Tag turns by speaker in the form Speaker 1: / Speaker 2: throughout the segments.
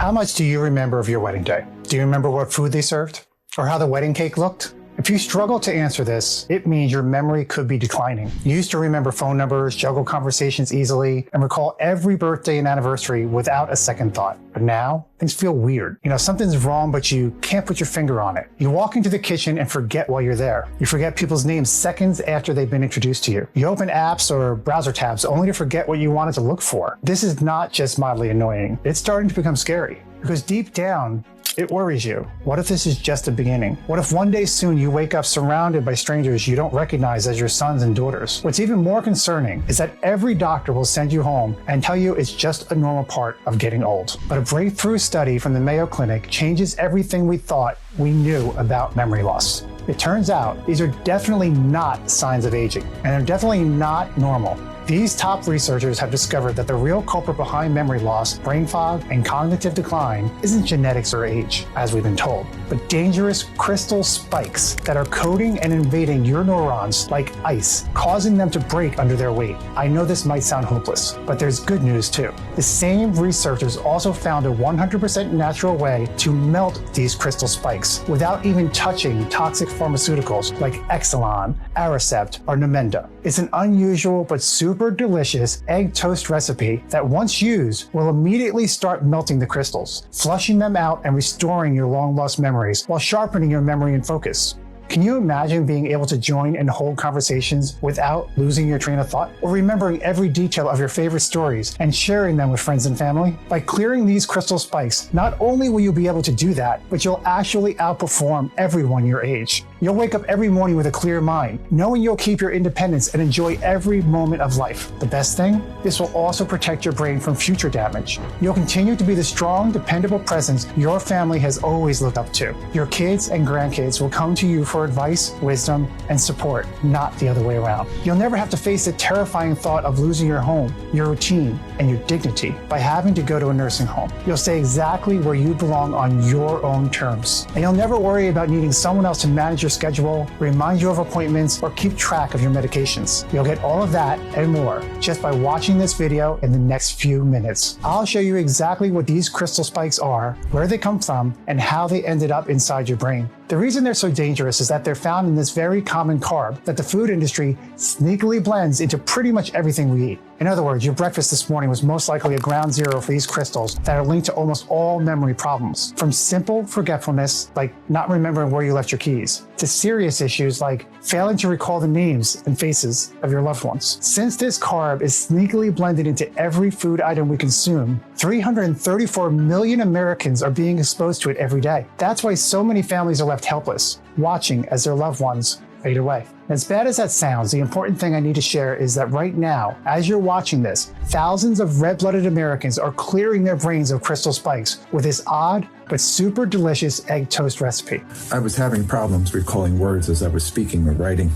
Speaker 1: How much do you remember of your wedding day? Do you remember what food they served? Or how the wedding cake looked? If you struggle to answer this, it means your memory could be declining. You used to remember phone numbers, juggle conversations easily, and recall every birthday and anniversary without a second thought. But now, things feel weird. Something's wrong, but you can't put your finger on it. You walk into the kitchen and forget while you're there. You forget people's names seconds after they've been introduced to you. You open apps or browser tabs only to forget what you wanted to look for. This is not just mildly annoying. It's starting to become scary. Because deep down, it worries you. What if this is just a beginning? What if one day soon you wake up surrounded by strangers you don't recognize as your sons and daughters? What's even more concerning is that every doctor will send you home and tell you it's just a normal part of getting old. But a breakthrough study from the Mayo Clinic changes everything we thought we knew about memory loss. It turns out these are definitely not signs of aging, and they're definitely not normal. These top researchers have discovered that the real culprit behind memory loss, brain fog, and cognitive decline isn't genetics or age, as we've been told, but dangerous crystal spikes that are coating and invading your neurons like ice, causing them to break under their weight. I know this might sound hopeless, but there's good news too. The same researchers also found a 100% natural way to melt these crystal spikes without even touching toxic pharmaceuticals like Exelon, Aricept, or Namenda. It's an unusual but super delicious egg toast recipe that once used will immediately start melting the crystals, flushing them out and restoring your long lost memories while sharpening your memory and focus. Can you imagine being able to join and hold conversations without losing your train of thought? Or remembering every detail of your favorite stories and sharing them with friends and family? By clearing these crystal spikes, not only will you be able to do that, but you'll actually outperform everyone your age. You'll wake up every morning with a clear mind, knowing you'll keep your independence and enjoy every moment of life. The best thing? This will also protect your brain from future damage. You'll continue to be the strong, dependable presence your family has always looked up to. Your kids and grandkids will come to you for advice, wisdom, and support, not the other way around. You'll never have to face the terrifying thought of losing your home, your routine, and your dignity by having to go to a nursing home. You'll stay exactly where you belong on your own terms. And you'll never worry about needing someone else to manage your schedule, remind you of appointments, or keep track of your medications. You'll get all of that and more just by watching this video in the next few minutes. I'll show you exactly what these crystal spikes are, where they come from, and how they ended up inside your brain. The reason they're so dangerous is that they're found in this very common carb that the food industry sneakily blends into pretty much everything we eat. In other words, your breakfast this morning was most likely a ground zero for these crystals that are linked to almost all memory problems, from simple forgetfulness, like not remembering where you left your keys, to serious issues like failing to recall the names and faces of your loved ones. Since this carb is sneakily blended into every food item we consume, 334 million Americans are being exposed to it every day. That's why so many families are left helpless, watching as their loved ones fade away. As bad as that sounds, the important thing I need to share is that right now, as you're watching this, thousands of red-blooded Americans are clearing their brains of crystal spikes with this odd but super delicious egg toast recipe.
Speaker 2: I was having problems recalling words as I was speaking or writing.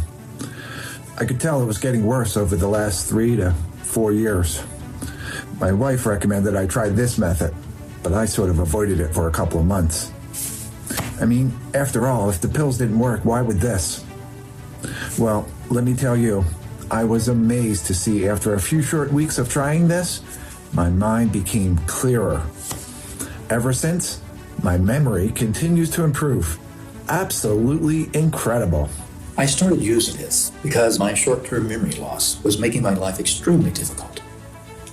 Speaker 2: I could tell it was getting worse over the last 3 to 4 years. My wife recommended I try this method, but I sort of avoided it for a couple of months. I mean, after all, if the pills didn't work, why would this? Well, let me tell you, I was amazed to see after a few short weeks of trying this, my mind became clearer. Ever since, my memory continues to improve. Absolutely incredible.
Speaker 3: I started using this because my short-term memory loss was making my life extremely difficult.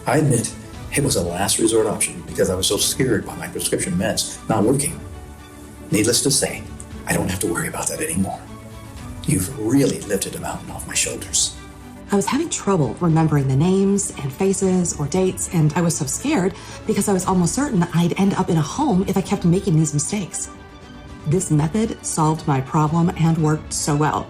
Speaker 3: I admit it was a last resort option because I was so scared by my prescription meds not working. Needless to say, I don't have to worry about that anymore. You've really lifted a mountain off my shoulders.
Speaker 4: I was having trouble remembering the names and faces or dates, and I was so scared because I was almost certain I'd end up in a home if I kept making these mistakes. This method solved my problem and worked so well.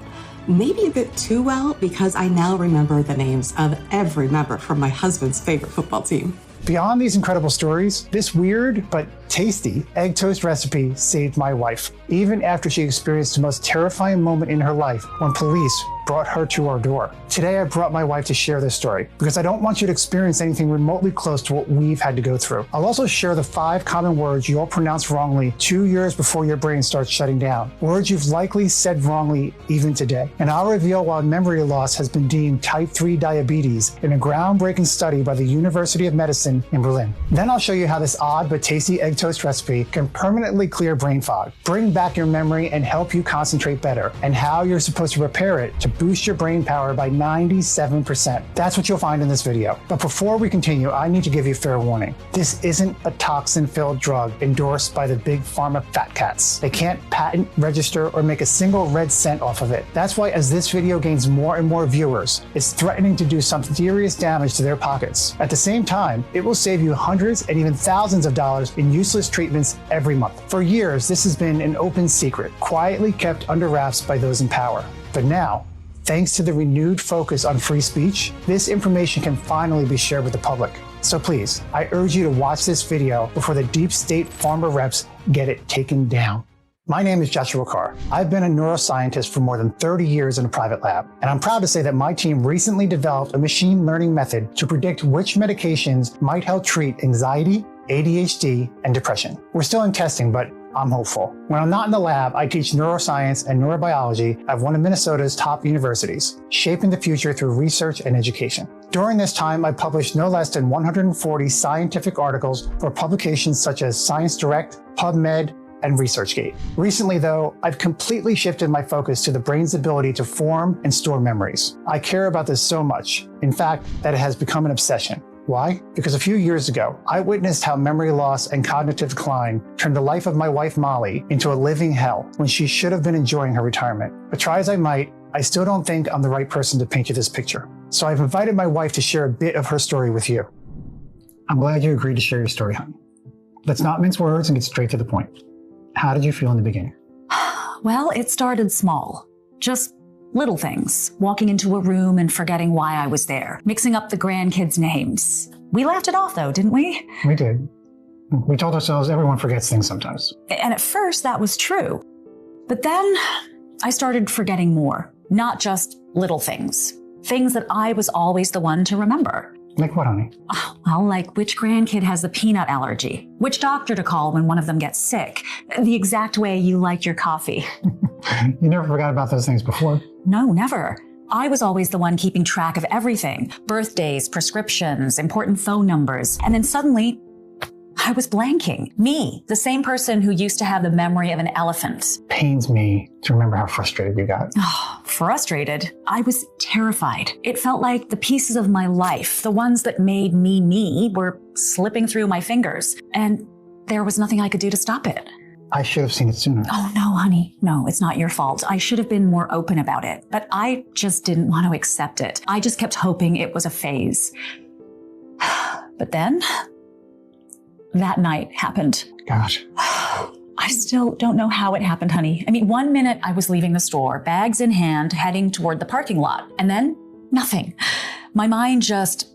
Speaker 4: Maybe a bit too well because I now remember the names of every member from my husband's favorite football team.
Speaker 1: Beyond these incredible stories, this weird but tasty egg toast recipe saved my wife, even after she experienced the most terrifying moment in her life when police brought her to our door. Today, I brought my wife to share this story because I don't want you to experience anything remotely close to what we've had to go through. I'll also share the 5 common words you'll pronounce wrongly 2 years before your brain starts shutting down. Words you've likely said wrongly even today. And I'll reveal why memory loss has been deemed type 3 diabetes in a groundbreaking study by the University of Medicine in Berlin. Then I'll show you how this odd but tasty egg toast recipe can permanently clear brain fog, bring back your memory, and help you concentrate better, and how you're supposed to repair it to boost your brain power by 97%. That's what you'll find in this video. But before we continue, I need to give you fair warning. This isn't a toxin-filled drug endorsed by the big pharma fat cats. They can't patent, register, or make a single red cent off of it. That's why as this video gains more and more viewers, it's threatening to do some serious damage to their pockets. At the same time, it will save you hundreds and even thousands of dollars in useless treatments every month. For years, this has been an open secret, quietly kept under wraps by those in power. But now, thanks to the renewed focus on free speech, this information can finally be shared with the public. So please, I urge you to watch this video before the deep state pharma reps get it taken down. My name is Joshua Carr. I've been a neuroscientist for more than 30 years in a private lab, and I'm proud to say that my team recently developed a machine learning method to predict which medications might help treat anxiety, ADHD, and depression. We're still in testing, but I'm hopeful. When I'm not in the lab, I teach neuroscience and neurobiology at one of Minnesota's top universities, shaping the future through research and education. During this time, I published no less than 140 scientific articles for publications such as Science Direct, PubMed, and ResearchGate. Recently, though, I've completely shifted my focus to the brain's ability to form and store memories. I care about this so much, in fact, that it has become an obsession. Why? Because a few years ago, I witnessed how memory loss and cognitive decline turned the life of my wife, Molly, into a living hell when she should have been enjoying her retirement. But try as I might, I still don't think I'm the right person to paint you this picture. So I've invited my wife to share a bit of her story with you. I'm glad you agreed to share your story, honey. Let's not mince words and get straight to the point. How did you feel in the beginning?
Speaker 5: Well, it started small. Just little things. Walking into a room and forgetting why I was there. Mixing up the grandkids' names. We laughed it off though, didn't we?
Speaker 1: We did. We told ourselves everyone forgets things sometimes.
Speaker 5: And at first that was true. But then I started forgetting more. Not just little things. Things that I was always the one to remember.
Speaker 1: Like what, honey?
Speaker 5: Well, like which grandkid has the peanut allergy, which doctor to call when one of them gets sick, the exact way you like your coffee.
Speaker 1: You never forgot about those things before?
Speaker 5: No, never. I was always the one keeping track of everything. Birthdays, prescriptions, important phone numbers. And then suddenly, I was blanking. Me, the same person who used to have the memory of an elephant.
Speaker 1: Pains me to remember how frustrated you got.
Speaker 5: Frustrated? I was terrified. It felt like the pieces of my life, the ones that made me me, were slipping through my fingers. And there was nothing I could do to stop it.
Speaker 1: I should have seen it sooner.
Speaker 5: Oh, no, honey. No, it's not your fault. I should have been more open about it, but I just didn't want to accept it. I just kept hoping it was a phase. But then, that night happened.
Speaker 1: Gosh.
Speaker 5: I still don't know how it happened, honey. I mean, 1 minute I was leaving the store, bags in hand, heading toward the parking lot, and then nothing. My mind just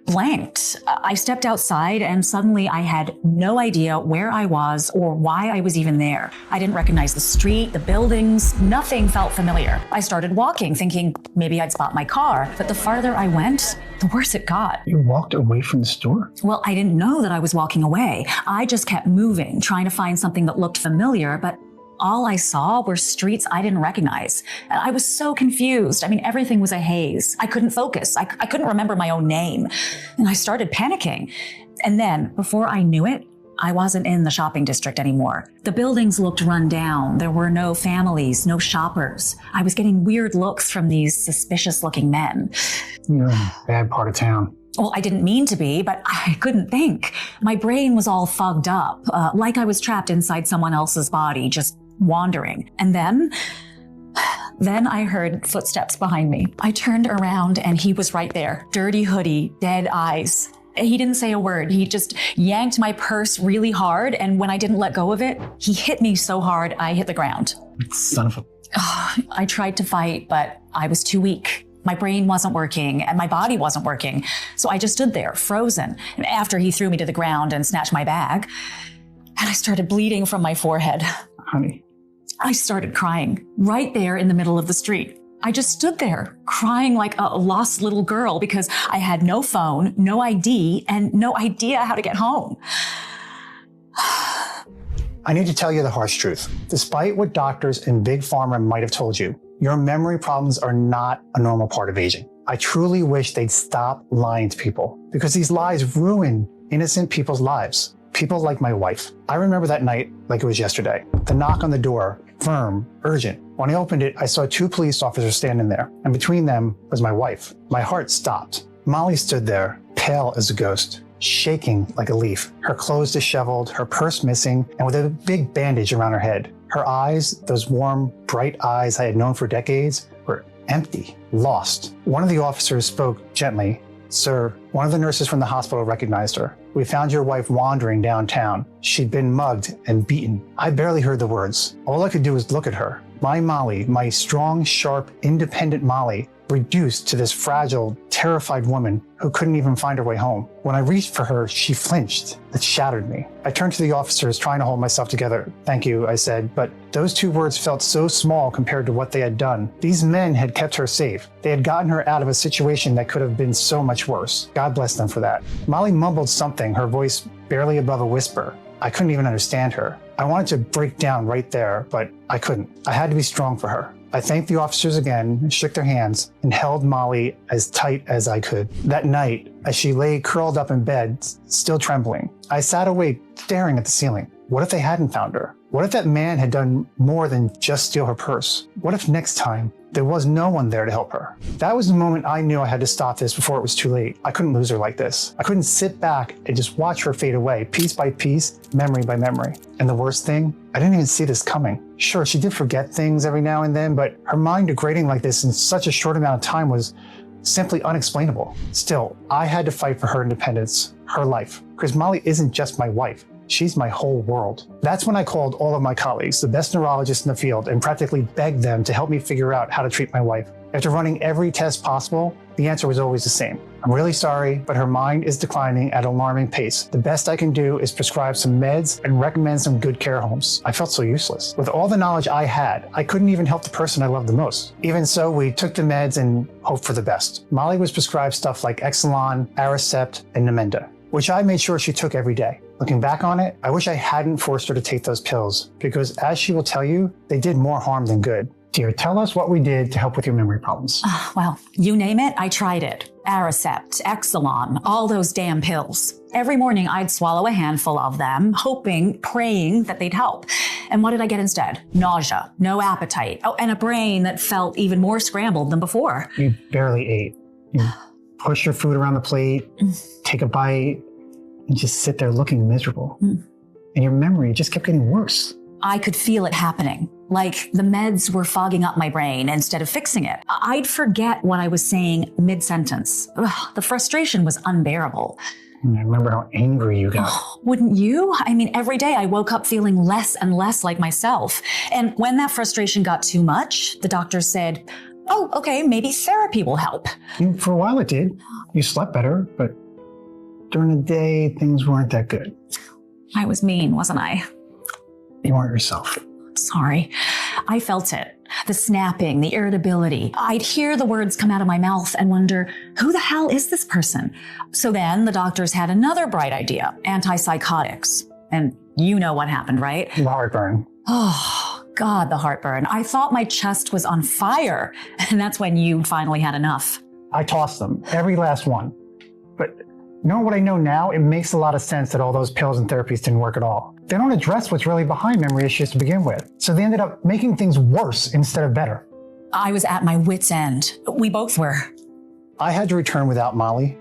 Speaker 5: blanked. I stepped outside and suddenly I had no idea where I was or why I was even there. I didn't recognize the street, the buildings, nothing felt familiar. I started walking, thinking maybe I'd spot my car, but the farther I went, the worse it got.
Speaker 1: You walked away from the store?
Speaker 5: Well, I didn't know that I was walking away. I just kept moving, trying to find something that looked familiar, but all I saw were streets I didn't recognize. And I was so confused. I mean, everything was a haze. I couldn't focus. I couldn't remember my own name. And I started panicking. And then, before I knew it, I wasn't in the shopping district anymore. The buildings looked run down. There were no families, no shoppers. I was getting weird looks from these suspicious-looking men.
Speaker 1: You're in a bad part of town.
Speaker 5: Well, I didn't mean to be, but I couldn't think. My brain was all fogged up, like I was trapped inside someone else's body, just wandering. And then I heard footsteps behind me. I turned around and he was right there. Dirty hoodie, dead eyes. He didn't say a word. He just yanked my purse really hard, and when I didn't let go of it, he hit me so hard I hit the ground.
Speaker 1: Son of a...
Speaker 5: I tried to fight, but I was too weak. My brain wasn't working and my body wasn't working. So I just stood there, frozen. And after he threw me to the ground and snatched my bag, and I started bleeding from my forehead.
Speaker 1: Honey.
Speaker 5: I started crying right there in the middle of the street. I just stood there crying like a lost little girl because I had no phone, no ID, and no idea how to get home.
Speaker 1: I need to tell you the harsh truth. Despite what doctors and Big Pharma might have told you, your memory problems are not a normal part of aging. I truly wish they'd stop lying to people because these lies ruin innocent people's lives. People like my wife. I remember that night like it was yesterday. The knock on the door, firm, urgent. When I opened it, I saw 2 police officers standing there, and between them was my wife. My heart stopped. Molly stood there, pale as a ghost, shaking like a leaf, her clothes disheveled, her purse missing, and with a big bandage around her head. Her eyes, those warm, bright eyes I had known for decades, were empty, lost. One of the officers spoke gently. Sir, one of the nurses from the hospital recognized her. We found your wife wandering downtown. She'd been mugged and beaten. I barely heard the words. All I could do was look at her. My Molly, my strong, sharp, independent Molly, reduced to this fragile, terrified woman who couldn't even find her way home. When I reached for her, she flinched. It shattered me. I turned to the officers, trying to hold myself together. Thank you, I said, but those 2 words felt so small compared to what they had done. These men had kept her safe. They had gotten her out of a situation that could have been so much worse. God bless them for that. Molly mumbled something, her voice barely above a whisper. I couldn't even understand her. I wanted to break down right there, but I couldn't. I had to be strong for her. I thanked the officers again, shook their hands, and held Molly as tight as I could. That night, as she lay curled up in bed, still trembling, I sat awake staring at the ceiling. What if they hadn't found her? What if that man had done more than just steal her purse? What if next time there was no one there to help her? That was the moment I knew I had to stop this before it was too late. I couldn't lose her like this. I couldn't sit back and just watch her fade away, piece by piece, memory by memory. And the worst thing, I didn't even see this coming. Sure, she did forget things every now and then, but her mind degrading like this in such a short amount of time was simply unexplainable. Still, I had to fight for her independence, her life, because Molly isn't just my wife. She's my whole world. That's when I called all of my colleagues, the best neurologists in the field, and practically begged them to help me figure out how to treat my wife. After running every test possible, the answer was always the same. I'm really sorry, but her mind is declining at an alarming pace. The best I can do is prescribe some meds and recommend some good care homes. I felt so useless. With all the knowledge I had, I couldn't even help the person I loved the most. Even so, we took the meds and hoped for the best. Molly was prescribed stuff like Exelon, Aricept, and Namenda, which I made sure she took every day. Looking back on it, I wish I hadn't forced her to take those pills, because as she will tell you, they did more harm than good. Dear, tell us what we did to help with your memory problems.
Speaker 5: Well, you name it, I tried it. Aricept, Exelon, all those damn pills. Every morning I'd swallow a handful of them, hoping, praying that they'd help. And what did I get instead? Nausea, no appetite, and a brain that felt even more scrambled than before.
Speaker 1: You barely ate. You push your food around the plate, take a bite, and just sit there looking miserable. And your memory just kept getting worse.
Speaker 5: I could feel it happening, like the meds were fogging up my brain instead of fixing it. I'd forget what I was saying mid-sentence. The frustration was unbearable.
Speaker 1: I remember how angry you got.
Speaker 5: Wouldn't you? I mean, every day I woke up feeling less and less like myself. And when that frustration got too much, the doctor said, oh, okay, maybe therapy will help.
Speaker 1: For a while it did. You slept better, but during the day, things weren't that good.
Speaker 5: I was mean, wasn't I?
Speaker 1: You weren't yourself.
Speaker 5: Sorry. I felt it. The snapping, the irritability. I'd hear the words come out of my mouth and wonder, who the hell is this person? So then the doctors had another bright idea, antipsychotics. And you know what happened, right?
Speaker 1: The heartburn.
Speaker 5: Oh, God, the heartburn. I thought my chest was on fire. And that's when you finally had enough.
Speaker 1: I tossed them, every last one. But knowing what I know now, it makes a lot of sense that all those pills and therapies didn't work at all. They don't address what's really behind memory issues to begin with. So they ended up making things worse instead of better.
Speaker 5: I was at my wit's end. We both were.
Speaker 1: I had to return without Molly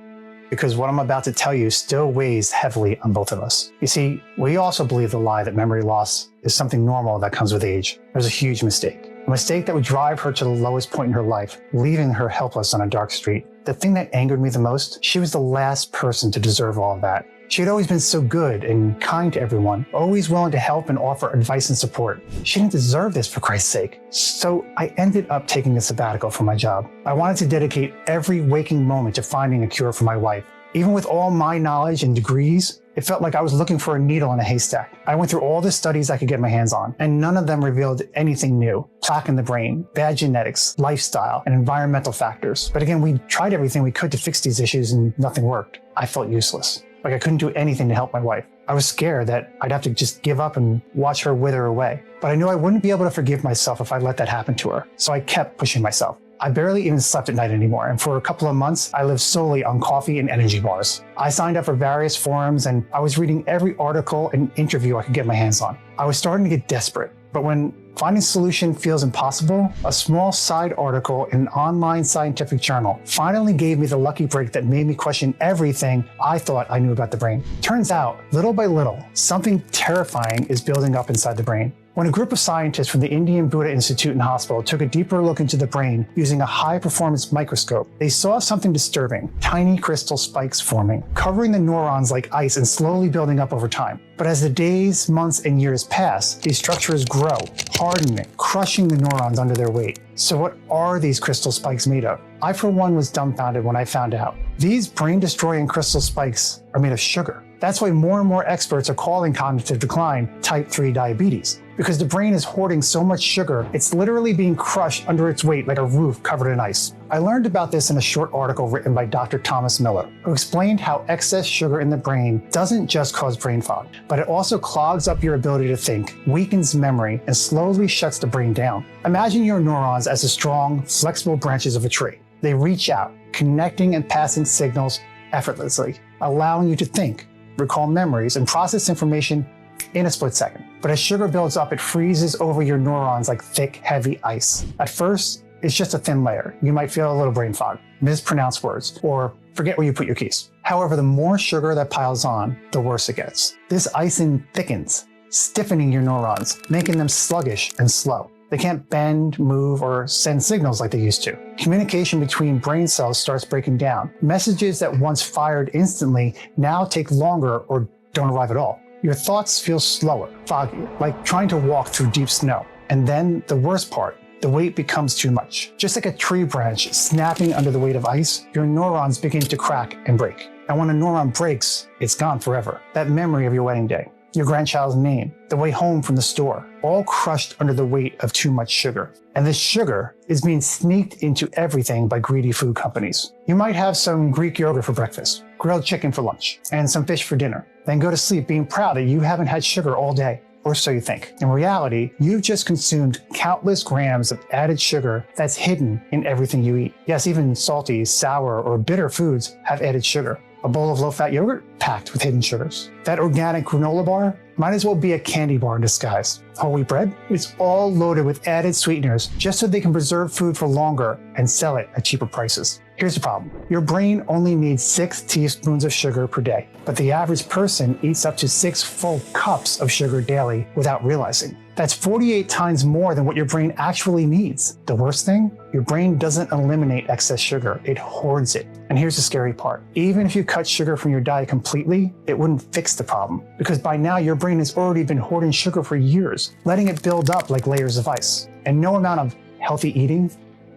Speaker 1: because what I'm about to tell you still weighs heavily on both of us. You see, we also believe the lie that memory loss is something normal that comes with age. It was a huge mistake. A mistake that would drive her to the lowest point in her life, leaving her helpless on a dark street. The thing that angered me the most, she was the last person to deserve all of that. She had always been so good and kind to everyone, always willing to help and offer advice and support. She didn't deserve this, for Christ's sake. So I ended up taking a sabbatical from my job. I wanted to dedicate every waking moment to finding a cure for my wife. Even with all my knowledge and degrees, It felt like I was looking for a needle in a haystack. I went through all the studies I could get my hands on, and none of them revealed anything new. Plaque in the brain, bad genetics, lifestyle, and environmental factors. But again, we tried everything we could to fix these issues and nothing worked. I felt useless. Like I couldn't do anything to help my wife. I was scared that I'd have to just give up and watch her wither away. But I knew I wouldn't be able to forgive myself if I let that happen to her. So I kept pushing myself. I barely even slept at night anymore, and for a couple of months, I lived solely on coffee and energy bars. I signed up for various forums, and I was reading every article and interview I could get my hands on. I was starting to get desperate, but when finding a solution feels impossible, a small side article in an online scientific journal finally gave me the lucky break that made me question everything I thought I knew about the brain. Turns out, little by little, something terrifying is building up inside the brain. When a group of scientists from the Indian Buddha Institute and Hospital took a deeper look into the brain using a high-performance microscope, they saw something disturbing: tiny crystal spikes forming, covering the neurons like ice and slowly building up over time. But as the days, months, and years pass, these structures grow, hardening, crushing the neurons under their weight. So what are these crystal spikes made of? I, for one, was dumbfounded when I found out. These brain-destroying crystal spikes are made of sugar. That's why more and more experts are calling cognitive decline type 3 diabetes. Because the brain is hoarding so much sugar, it's literally being crushed under its weight like a roof covered in ice. I learned about this in a short article written by Dr. Thomas Miller, who explained how excess sugar in the brain doesn't just cause brain fog, but it also clogs up your ability to think, weakens memory, and slowly shuts the brain down. Imagine your neurons as the strong, flexible branches of a tree. They reach out, connecting and passing signals effortlessly, allowing you to think, recall memories, and process information in a split second. But as sugar builds up, it freezes over your neurons like thick, heavy ice. At first, it's just a thin layer. You might feel a little brain fog, mispronounce words, or forget where you put your keys. However, the more sugar that piles on, the worse it gets. This icing thickens, stiffening your neurons, making them sluggish and slow. They can't bend, move, or send signals like they used to. Communication between brain cells starts breaking down. Messages that once fired instantly now take longer or don't arrive at all. Your thoughts feel slower, foggy, like trying to walk through deep snow. And then the worst part, the weight becomes too much. Just like a tree branch snapping under the weight of ice, your neurons begin to crack and break. And when a neuron breaks, it's gone forever. That memory of your wedding day, your grandchild's name, the way home from the store, all crushed under the weight of too much sugar. And this sugar is being sneaked into everything by greedy food companies. You might have some Greek yogurt for breakfast, grilled chicken for lunch, and some fish for dinner. Then go to sleep being proud that you haven't had sugar all day, or so you think. In reality, you've just consumed countless grams of added sugar that's hidden in everything you eat. Yes, even salty, sour, or bitter foods have added sugar. A bowl of low-fat yogurt? Packed with hidden sugars. That organic granola bar? Might as well be a candy bar in disguise. Whole wheat bread? It's all loaded with added sweeteners just so they can preserve food for longer and sell it at cheaper prices. Here's the problem. Your brain only needs 6 teaspoons of sugar per day, but the average person eats up to 6 full cups of sugar daily without realizing. That's 48 times more than what your brain actually needs. The worst thing? Your brain doesn't eliminate excess sugar, it hoards it. And here's the scary part. Even if you cut sugar from your diet completely, it wouldn't fix the problem, because by now your brain has already been hoarding sugar for years, letting it build up like layers of ice. And no amount of healthy eating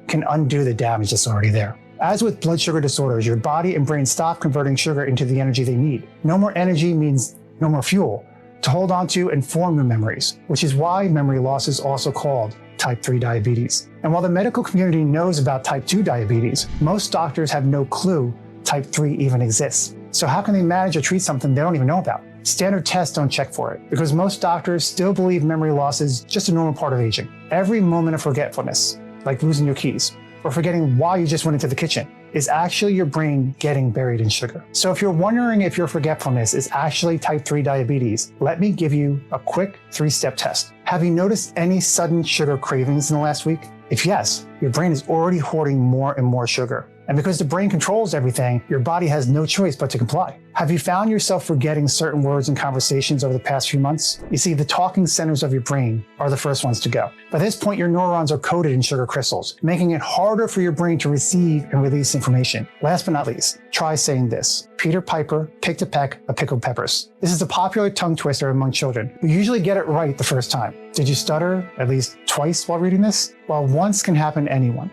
Speaker 1: can undo the damage that's already there. As with blood sugar disorders, your body and brain stop converting sugar into the energy they need. No more energy means no more fuel to hold on to and form new memories, which is why memory loss is also called type 3 diabetes. And while the medical community knows about type 2 diabetes, most doctors have no clue type 3 even exists. So how can they manage or treat something they don't even know about? Standard tests don't check for it, because most doctors still believe memory loss is just a normal part of aging. Every moment of forgetfulness, like losing your keys, or forgetting why you just went into the kitchen, is actually your brain getting buried in sugar. So if you're wondering if your forgetfulness is actually type 3 diabetes, let me give you a quick 3-step test. Have you noticed any sudden sugar cravings in the last week? If yes, your brain is already hoarding more and more sugar. And because the brain controls everything, your body has no choice but to comply. Have you found yourself forgetting certain words and conversations over the past few months? You see, the talking centers of your brain are the first ones to go. By this point, your neurons are coated in sugar crystals, making it harder for your brain to receive and release information. Last but not least, try saying this. Peter Piper picked a peck of pickled peppers. This is a popular tongue twister among children who usually get it right the first time. Did you stutter at least twice while reading this? Well, once can happen to anyone.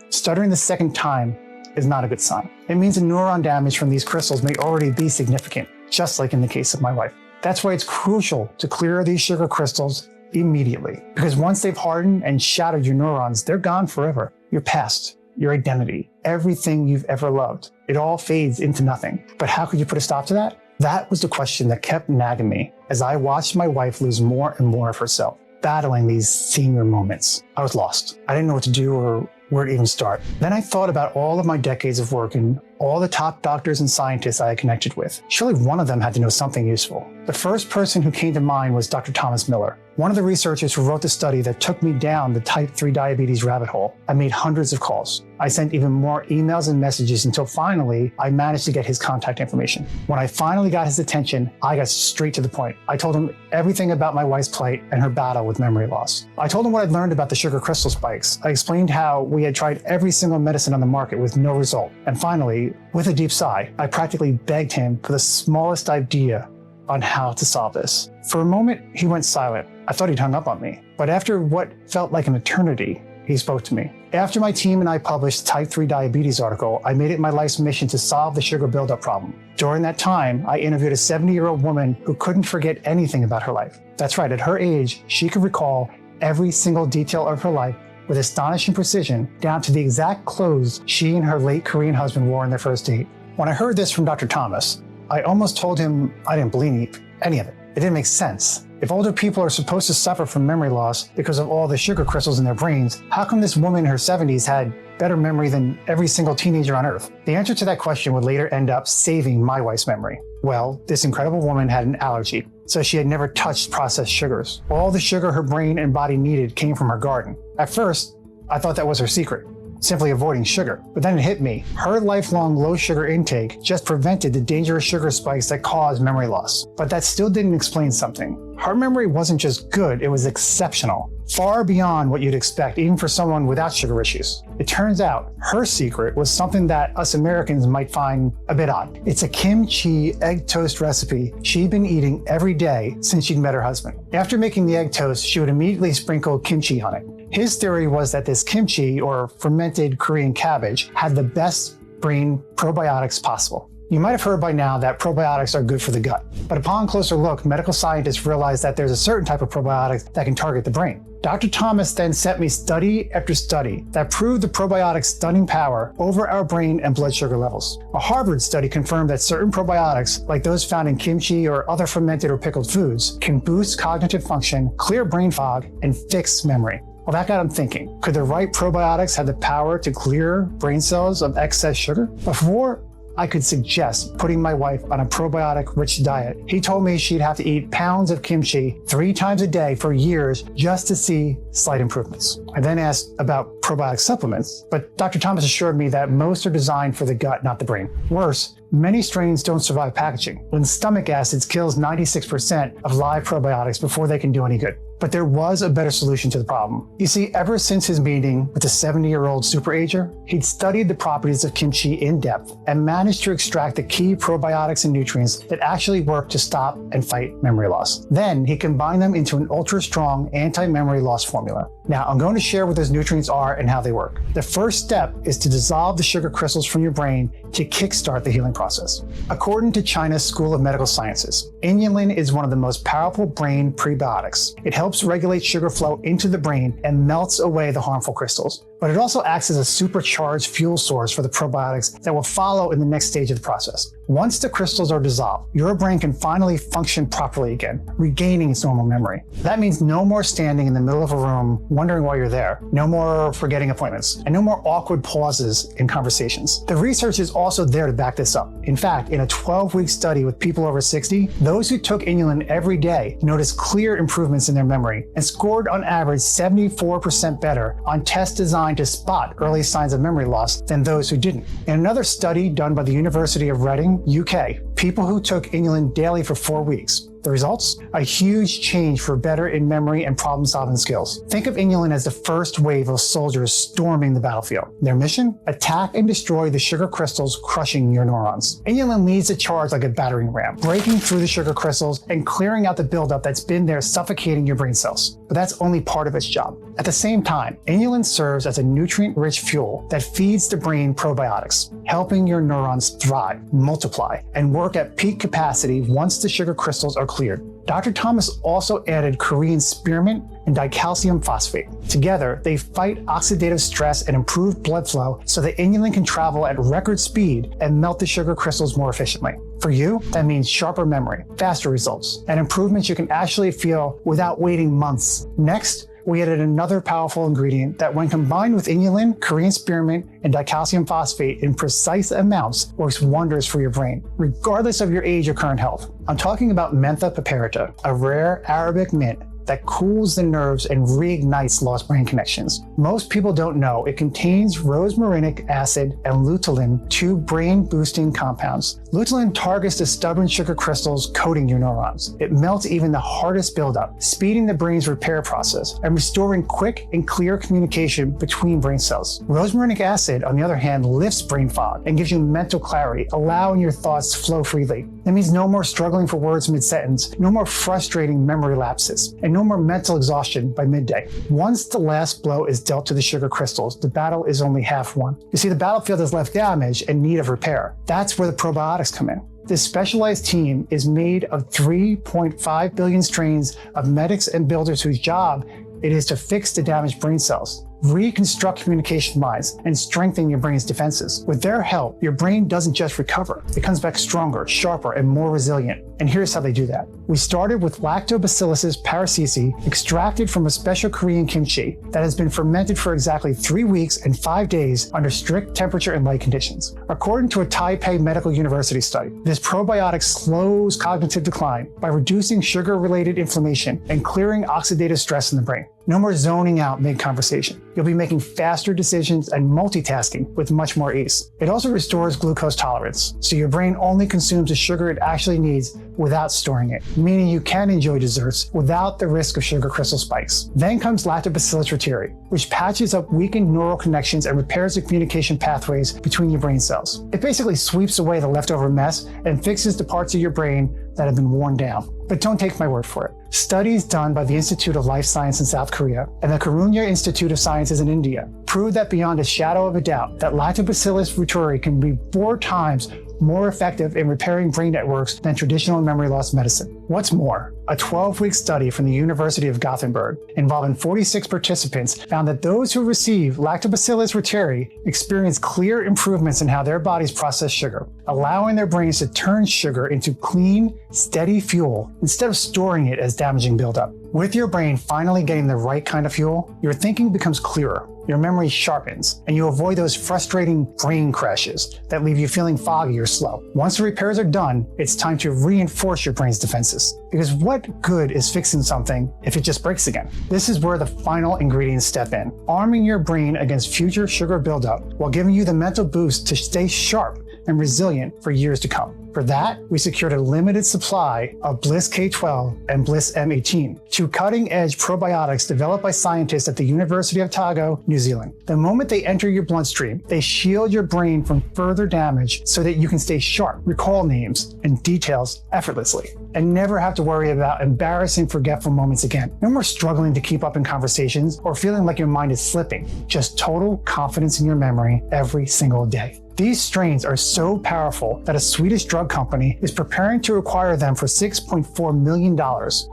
Speaker 1: Stuttering the second time is not a good sign. It means the neuron damage from these crystals may already be significant. just like in the case of my wife. That's why it's crucial to clear these sugar crystals immediately, because once they've hardened and shattered your neurons, they're gone forever. Your past, your identity, everything you've ever loved, it all fades into nothing. But how could you put a stop to that? That was the question that kept nagging me as I watched my wife lose more and more of herself, battling these senior moments. I was lost. I didn't know what to do or where to even start. Then I thought about all of my decades of work and all the top doctors and scientists I had connected with. Surely one of them had to know something useful. The first person who came to mind was Dr. Thomas Miller, one of the researchers who wrote the study that took me down the type 3 diabetes rabbit hole. I made hundreds of calls. I sent even more emails and messages until finally I managed to get his contact information. When I finally got his attention, I got straight to the point. I told him everything about my wife's plight and her battle with memory loss. I told him what I'd learned about the sugar crystal spikes. I explained how we had tried every single medicine on the market with no result. And finally, with a deep sigh, I practically begged him for the smallest idea on how to solve this. For a moment, he went silent. I thought he'd hung up on me. But after what felt like an eternity, he spoke to me. After my team and I published the type 3 diabetes article, I made it my life's mission to solve the sugar buildup problem. During that time, I interviewed a 70-year-old woman who couldn't forget anything about her life. That's right, at her age, she could recall every single detail of her life with astonishing precision, down to the exact clothes she and her late Korean husband wore on their first date. When I heard this from Dr. Thomas, I almost told him I didn't believe any of it. It didn't make sense. If older people are supposed to suffer from memory loss because of all the sugar crystals in their brains, how come this woman in her 70s had better memory than every single teenager on Earth? The answer to that question would later end up saving my wife's memory. Well, this incredible woman had an allergy, so she had never touched processed sugars. All the sugar her brain and body needed came from her garden. At first, I thought that was her secret, simply avoiding sugar. But then it hit me. Her lifelong low sugar intake just prevented the dangerous sugar spikes that cause memory loss. But that still didn't explain something. Her memory wasn't just good, it was exceptional. Far beyond what you'd expect, even for someone without sugar issues. It turns out her secret was something that us Americans might find a bit odd. It's a kimchi egg toast recipe she'd been eating every day since she'd met her husband. After making the egg toast, she would immediately sprinkle kimchi on it. His theory was that this kimchi, or fermented Korean cabbage, had the best brain probiotics possible. You might have heard by now that probiotics are good for the gut, but upon closer look, medical scientists realized that there's a certain type of probiotics that can target the brain. Dr. Thomas then sent me study after study that proved the probiotics' stunning power over our brain and blood sugar levels. A Harvard study confirmed that certain probiotics, like those found in kimchi or other fermented or pickled foods, can boost cognitive function, clear brain fog, and fix memory. Well, that got him thinking. Could the right probiotics have the power to clear brain cells of excess sugar? Before I could suggest putting my wife on a probiotic-rich diet, he told me she'd have to eat pounds of kimchi 3 times a day for years just to see slight improvements. I then asked about probiotic supplements, but Dr. Thomas assured me that most are designed for the gut, not the brain. Worse, many strains don't survive packaging, when stomach acids kills 96% of live probiotics before they can do any good. But there was a better solution to the problem. You see, ever since his meeting with the 70-year-old superager, he'd studied the properties of kimchi in depth and managed to extract the key probiotics and nutrients that actually work to stop and fight memory loss. Then he combined them into an ultra-strong anti-memory loss formula. Now, I'm going to share what those nutrients are and how they work. The first step is to dissolve the sugar crystals from your brain to kickstart the healing process. According to China's School of Medical Sciences, inulin is one of the most powerful brain prebiotics. It helps regulate sugar flow into the brain and melts away the harmful crystals. But it also acts as a supercharged fuel source for the probiotics that will follow in the next stage of the process. Once the crystals are dissolved, your brain can finally function properly again, regaining its normal memory. That means no more standing in the middle of a room wondering why you're there, no more forgetting appointments, and no more awkward pauses in conversations. The research is also there to back this up. In fact, in a 12-week study with people over 60, those who took inulin every day noticed clear improvements in their memory and scored on average 74% better on tests designed to spot early signs of memory loss than those who didn't. In another study done by the University of Reading, UK, people who took inulin daily for 4 weeks. The results? A huge change for better in memory and problem-solving skills. Think of inulin as the first wave of soldiers storming the battlefield. Their mission? Attack and destroy the sugar crystals crushing your neurons. Inulin leads the charge like a battering ram, breaking through the sugar crystals and clearing out the buildup that's been there suffocating your brain cells. But that's only part of its job. At the same time, inulin serves as a nutrient-rich fuel that feeds the brain probiotics. helping your neurons thrive, multiply, and work at peak capacity once the sugar crystals are cleared. Dr. Thomas also added Korean spearmint and dicalcium phosphate. Together, they fight oxidative stress and improve blood flow so the inulin can travel at record speed and melt the sugar crystals more efficiently. For you, that means sharper memory, faster results, and improvements you can actually feel without waiting months. Next, we added another powerful ingredient that, when combined with inulin, Korean spearmint, and dicalcium phosphate in precise amounts, works wonders for your brain, regardless of your age or current health. I'm talking about mentha piperita, a rare Arabic mint that cools the nerves and reignites lost brain connections. Most people don't know it contains rosmarinic acid and luteolin, two brain-boosting compounds. Luteolin targets the stubborn sugar crystals coating your neurons. It melts even the hardest buildup, speeding the brain's repair process and restoring quick and clear communication between brain cells. Rosmarinic acid, on the other hand, lifts brain fog and gives you mental clarity, allowing your thoughts to flow freely. That means no more struggling for words mid-sentence, no more frustrating memory lapses, and no more mental exhaustion by midday. Once the last blow is dealt to the sugar crystals, the battle is only half won. You see, the battlefield is left damaged and in need of repair. That's where the probiotics come in. This specialized team is made of 3.5 billion strains of medics and builders whose job it is to fix the damaged brain cells, reconstruct communication lines, and strengthen your brain's defenses. With their help, your brain doesn't just recover, it comes back stronger, sharper, and more resilient. And here's how they do that. We started with Lactobacillus paracesi, extracted from a special Korean kimchi that has been fermented for exactly 3 weeks and 5 days under strict temperature and light conditions. According to a Taipei Medical University study, this probiotic slows cognitive decline by reducing sugar-related inflammation and clearing oxidative stress in the brain. No more zoning out mid-conversation. You'll be making faster decisions and multitasking with much more ease. It also restores glucose tolerance, so your brain only consumes the sugar it actually needs without storing it, meaning you can enjoy desserts without the risk of sugar crystal spikes. Then comes Lactobacillus reuteri, which patches up weakened neural connections and repairs the communication pathways between your brain cells. It basically sweeps away the leftover mess and fixes the parts of your brain that have been worn down. But don't take my word for it. Studies done by the Institute of Life Science in South Korea and the Karunya Institute of Sciences in India prove that beyond a shadow of a doubt that Lactobacillus reuteri can be 4 times more effective in repairing brain networks than traditional memory loss medicine. What's more, a 12-week study from the University of Gothenburg involving 46 participants found that those who receive Lactobacillus reuteri experienced clear improvements in how their bodies process sugar, allowing their brains to turn sugar into clean, steady fuel instead of storing it as damaging buildup. With your brain finally getting the right kind of fuel, your thinking becomes clearer, your memory sharpens, and you avoid those frustrating brain crashes that leave you feeling foggy or slow. Once the repairs are done, it's time to reinforce your brain's defenses. Because what good is fixing something if it just breaks again? This is where the final ingredients step in, arming your brain against future sugar buildup while giving you the mental boost to stay sharp and resilient for years to come. For that, we secured a limited supply of Bliss K12 and Bliss M18, 2 cutting-edge probiotics developed by scientists at the University of Otago, New Zealand. The moment they enter your bloodstream, they shield your brain from further damage so that you can stay sharp, recall names and details effortlessly, and never have to worry about embarrassing, forgetful moments again. No more struggling to keep up in conversations or feeling like your mind is slipping. Just total confidence in your memory every single day. These strains are so powerful that a Swedish drug company is preparing to acquire them for $6.4 million.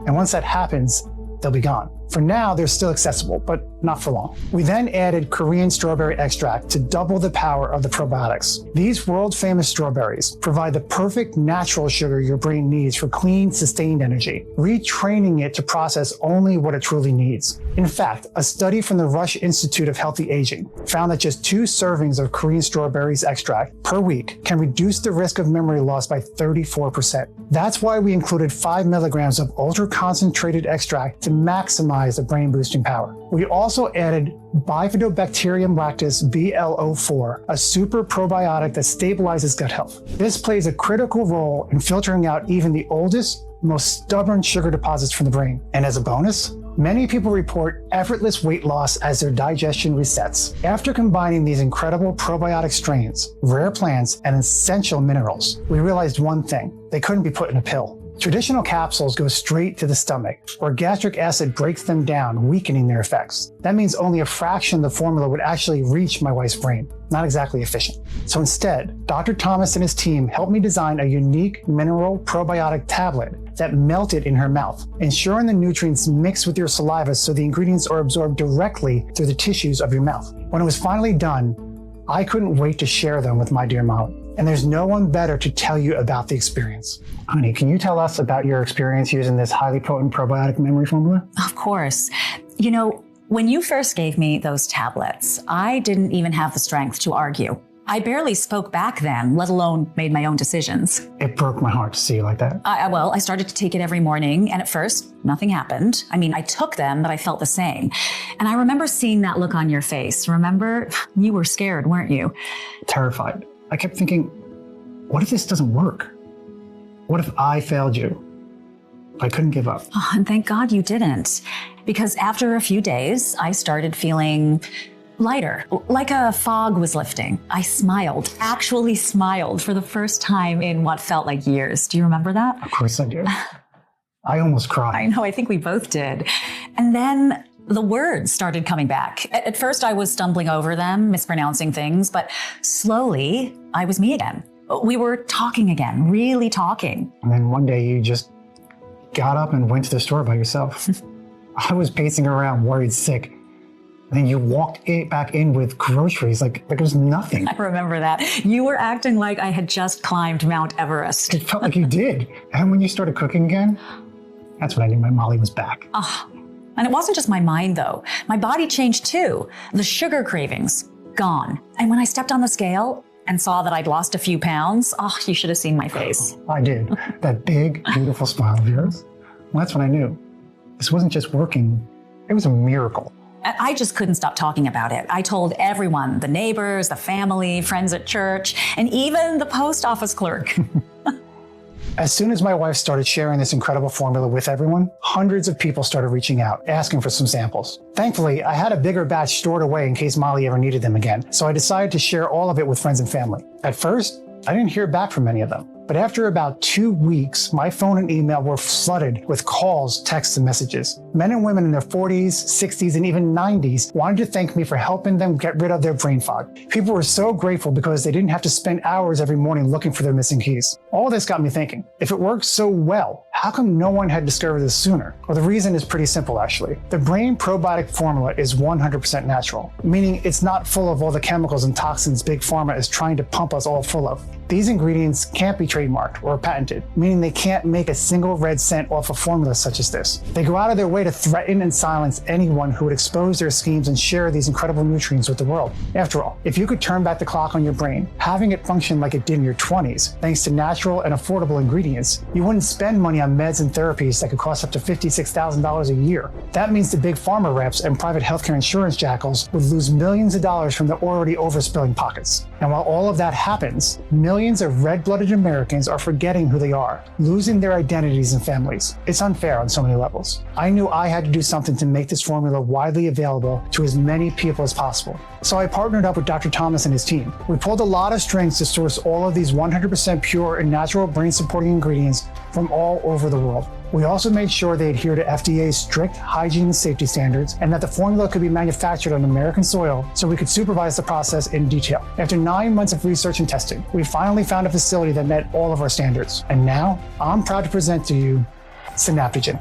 Speaker 1: And once that happens, they'll be gone. For now, they're still accessible, but not for long. We then added Korean strawberry extract to double the power of the probiotics. These world-famous strawberries provide the perfect natural sugar your brain needs for clean, sustained energy, retraining it to process only what it truly needs. In fact, a study from the Rush Institute of Healthy Aging found that just 2 servings of Korean strawberries extract per week can reduce the risk of memory loss by 34%. That's why we included 5 milligrams of ultra-concentrated extract to maximize the brain-boosting power. We also added Bifidobacterium lactis BLO4, a super probiotic that stabilizes gut health. This plays a critical role in filtering out even the oldest, most stubborn sugar deposits from the brain. And as a bonus, many people report effortless weight loss as their digestion resets. After combining these incredible probiotic strains, rare plants, and essential minerals, we realized one thing: they couldn't be put in a pill. Traditional capsules go straight to the stomach, where gastric acid breaks them down, weakening their effects. That means only a fraction of the formula would actually reach my wife's brain. Not exactly efficient. So instead, Dr. Thomas and his team helped me design a unique mineral probiotic tablet that melted in her mouth, ensuring the nutrients mix with your saliva so the ingredients are absorbed directly through the tissues of your mouth. When it was finally done, I couldn't wait to share them with my dear Molly. And there's no one better to tell you about the experience. Honey, can you tell us about your experience using this highly potent probiotic memory formula?
Speaker 5: Of course. You know, when you first gave me those tablets, I didn't even have the strength to argue. I barely spoke back then, let alone made my own decisions.
Speaker 1: It broke my heart to see you like that.
Speaker 5: I started to take it every morning, and at first, nothing happened. I mean, I took them, but I felt the same. And I remember seeing that look on your face. Remember? You were scared, weren't you?
Speaker 1: Terrified. I kept thinking, what if this doesn't work? What if I failed you? I couldn't give up.
Speaker 5: Oh, and thank God you didn't. Because after a few days, I started feeling lighter, like a fog was lifting. I smiled, actually smiled for the first time in what felt like years. Do you remember that?
Speaker 1: Of course I do. I almost cried.
Speaker 5: I know, I think we both did. And then the words started coming back. At first, I was stumbling over them, mispronouncing things, but slowly, I was me again. We were talking again, really talking.
Speaker 1: And then one day you just got up and went to the store by yourself. I was pacing around, worried sick. And then you walked back in with groceries like it was nothing.
Speaker 5: I remember that. You were acting like I had just climbed Mount Everest.
Speaker 1: It felt like you did. And when you started cooking again, that's when I knew my Molly was back.
Speaker 5: And it wasn't just my mind, though. My body changed, too. The sugar cravings, gone. And when I stepped on the scale and saw that I'd lost a few pounds, you should have seen my face.
Speaker 1: I did. That big, beautiful smile of yours. Well, that's when I knew. This wasn't just working. It was a miracle.
Speaker 5: I just couldn't stop talking about it. I told everyone, the neighbors, the family, friends at church, and even the post office clerk.
Speaker 1: As soon as my wife started sharing this incredible formula with everyone, hundreds of people started reaching out, asking for some samples. Thankfully, I had a bigger batch stored away in case Molly ever needed them again, so I decided to share all of it with friends and family. At first, I didn't hear back from many of them. But after about 2 weeks, my phone and email were flooded with calls, texts, and messages. Men and women in their 40s, 60s, and even 90s wanted to thank me for helping them get rid of their brain fog. People were so grateful because they didn't have to spend hours every morning looking for their missing keys. All this got me thinking, if it works so well, how come no one had discovered this sooner? Well, the reason is pretty simple, actually. The brain probiotic formula is 100% natural, meaning it's not full of all the chemicals and toxins Big Pharma is trying to pump us all full of. These ingredients can't be trademarked or patented, meaning they can't make a single red cent off a formula such as this. They go out of their way to threaten and silence anyone who would expose their schemes and share these incredible nutrients with the world. After all, if you could turn back the clock on your brain, having it function like it did in your 20s, thanks to natural and affordable ingredients, you wouldn't spend money on meds and therapies that could cost up to $56,000 a year. That means the big pharma reps and private healthcare insurance jackals would lose millions of dollars from their already overspilling pockets. And while all of that happens, millions of red-blooded Americans are forgetting who they are, losing their identities and families. It's unfair on so many levels. I knew I had to do something to make this formula widely available to as many people as possible. So I partnered up with Dr. Thomas and his team. We pulled a lot of strings to source all of these 100% pure and natural brain-supporting ingredients from all over the world. We also made sure they adhere to FDA's strict hygiene and safety standards, and that the formula could be manufactured on American soil so we could supervise the process in detail. After 9 months of research and testing, we finally found a facility that met all of our standards. And now, I'm proud to present to you Synaptigen.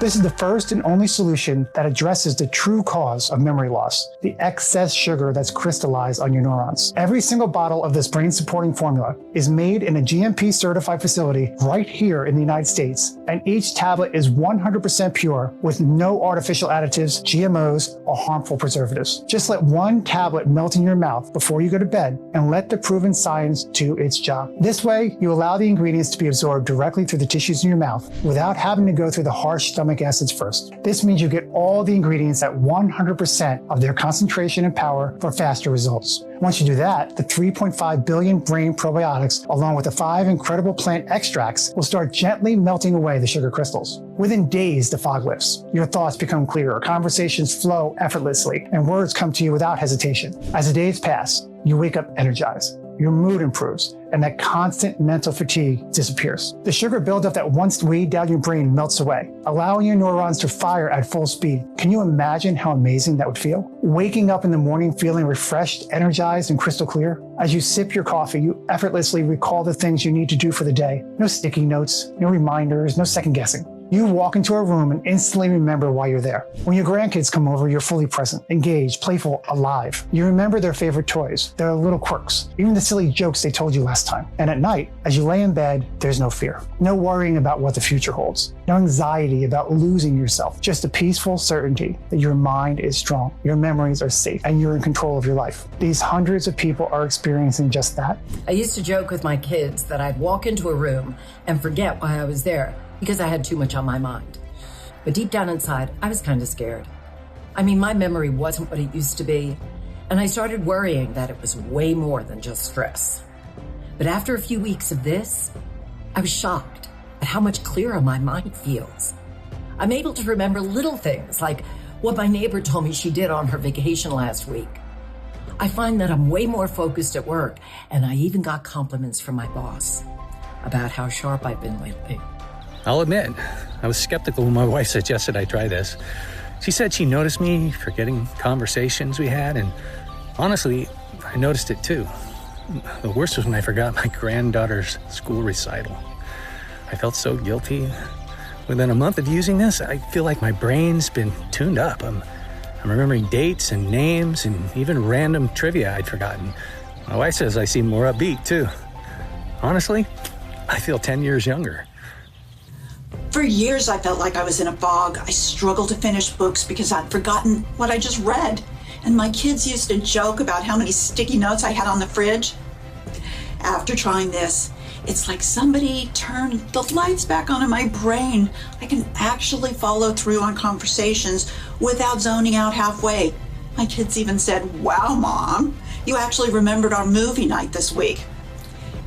Speaker 1: This is the first and only solution that addresses the true cause of memory loss, the excess sugar that's crystallized on your neurons. Every single bottle of this brain-supporting formula is made in a GMP-certified facility right here in the United States, and each tablet is 100% pure with no artificial additives, GMOs, or harmful preservatives. Just let one tablet melt in your mouth before you go to bed and let the proven science do its job. This way, you allow the ingredients to be absorbed directly through the tissues in your mouth without having to go through the harsh stomach acids first. This means you get all the ingredients at 100% of their concentration and power for faster results. Once you do that, the 3.5 billion brain probiotics, along with the 5 incredible plant extracts, will start gently melting away the sugar crystals. Within days, the fog lifts. Your thoughts become clearer, conversations flow effortlessly, and words come to you without hesitation. As the days pass, you wake up energized, your mood improves, and that constant mental fatigue disappears. The sugar buildup that once weighed down your brain melts away, allowing your neurons to fire at full speed. Can you imagine how amazing that would feel? Waking up in the morning feeling refreshed, energized, and crystal clear? As you sip your coffee, you effortlessly recall the things you need to do for the day. No sticky notes, no reminders, no second guessing. You walk into a room and instantly remember why you're there. When your grandkids come over, you're fully present, engaged, playful, alive. You remember their favorite toys, their little quirks, even the silly jokes they told you last time. And at night, as you lay in bed, there's no fear. No worrying about what the future holds. No anxiety about losing yourself. Just a peaceful certainty that your mind is strong, your memories are safe, and you're in control of your life. These hundreds of people are experiencing just that.
Speaker 6: I used to joke with my kids that I'd walk into a room and forget why I was there, because I had too much on my mind. But deep down inside, I was kind of scared. I mean, my memory wasn't what it used to be, and I started worrying that it was way more than just stress. But after a few weeks of this, I was shocked at how much clearer my mind feels. I'm able to remember little things like what my neighbor told me she did on her vacation last week. I find that I'm way more focused at work, and I even got compliments from my boss about how sharp I've been lately.
Speaker 7: I'll admit, I was skeptical when my wife suggested I try this. She said she noticed me forgetting conversations we had, and honestly, I noticed it too. The worst was when I forgot my granddaughter's school recital. I felt so guilty. Within a month of using this, I feel like my brain's been tuned up. I'm remembering dates and names and even random trivia I'd forgotten. My wife says I seem more upbeat too. Honestly, I feel 10 years younger.
Speaker 8: For years, I felt like I was in a fog. I struggled to finish books because I'd forgotten what I just read. And my kids used to joke about how many sticky notes I had on the fridge. After trying this, it's like somebody turned the lights back on in my brain. I can actually follow through on conversations without zoning out halfway. My kids even said, "Wow, Mom, you actually remembered our movie night this week."